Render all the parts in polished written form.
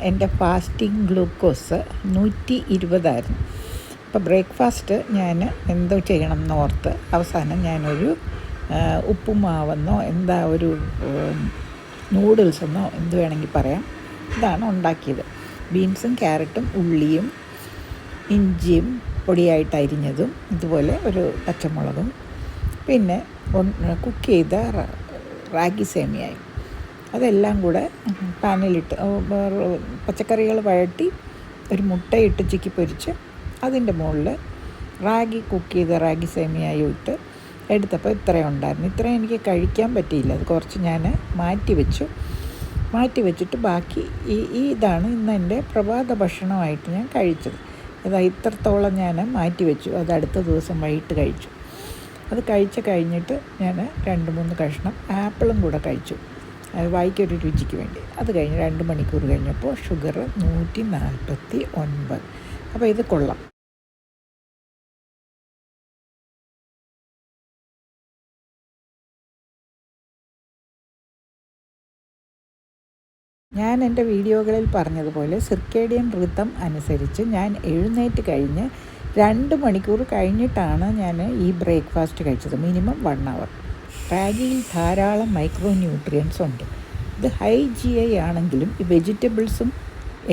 എൻ്റെ fasting glucose 120 അപ്പോൾ breakfast ഞാൻ എന്തോ ചെയ്യണം എന്നോർത്ത് അവസാനം ഞാനൊരു ഉപ്പുമാവെന്നോ എന്താ ഒരു നൂഡിൽസെന്നോ എന്ത് വേണമെങ്കിൽ പറയാം, ഇതാണ് ഉണ്ടാക്കിയത്. ബീൻസും ക്യാരറ്റും ഉള്ളിയും ഇഞ്ചിയും പൊടിയായിട്ട് അരിഞ്ഞതും ഇതുപോലെ ഒരു പച്ചമുളകും പിന്നെ കുക്ക് ചെയ്ത റാഗി സേമിയായും അതെല്ലാം കൂടെ പാനിലിട്ട് പച്ചക്കറികൾ വഴറ്റി ഒരു മുട്ടയിട്ട് ചിക്കി പൊരിച്ച് അതിൻ്റെ മുകളിൽ കുക്ക് ചെയ്ത റാഗി സേമിയായും ഇട്ട് എടുത്തപ്പോൾ ഇത്രയും ഉണ്ടായിരുന്നു. ഇത്രയും എനിക്ക് കഴിക്കാൻ പറ്റിയില്ല, അത് കുറച്ച് ഞാൻ മാറ്റി വെച്ചിട്ട് ബാക്കി ഇതാണ് ഇന്ന് എൻ്റെ പ്രഭാത ഭക്ഷണമായിട്ട് ഞാൻ കഴിച്ചത്. ഇത്രത്തോളം ഞാൻ മാറ്റി വെച്ചു. അത് അടുത്ത ദിവസം വൈകിട്ട് കഴിച്ചു. അത് കഴിഞ്ഞിട്ട് ഞാൻ 2-3 കഷ്ണം ആപ്പിളും കൂടെ കഴിച്ചു, വായിക്കൊരു രുചിക്ക് വേണ്ടി. അത് കഴിഞ്ഞ് 2 മണിക്കൂർ കഴിഞ്ഞപ്പോൾ ഷുഗർ 149. അപ്പോൾ ഇത് കൊള്ളാം. ഞാൻ എൻ്റെ വീഡിയോകളിൽ പറഞ്ഞതുപോലെ സിർക്കേഡിയൻ റിതം അനുസരിച്ച് ഞാൻ എഴുന്നേറ്റ് കഴിഞ്ഞ് 2 മണിക്കൂർ കഴിഞ്ഞിട്ടാണ് ഞാൻ ഈ ബ്രേക്ക്ഫാസ്റ്റ് കഴിച്ചത്, മിനിമം 1 അവർ. റാഗിയിൽ ധാരാളം മൈക്രോ ന്യൂട്രിയൻസ് ഉണ്ട്. ഇത് ഹൈ GI ആണെങ്കിലും ഈ വെജിറ്റബിൾസും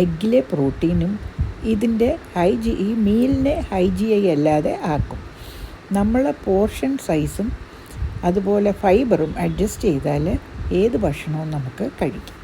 എഗ്ഗിലെ പ്രോട്ടീനും ഇതിൻ്റെ ഈ മീലിനെ ഹൈ GI അല്ലാതെ ആക്കും. നമ്മൾ പോർഷൻ സൈസും അതുപോലെ ഫൈബറും അഡ്ജസ്റ്റ് ചെയ്താൽ ഏത് ഭക്ഷണവും നമുക്ക് കഴിക്കാം.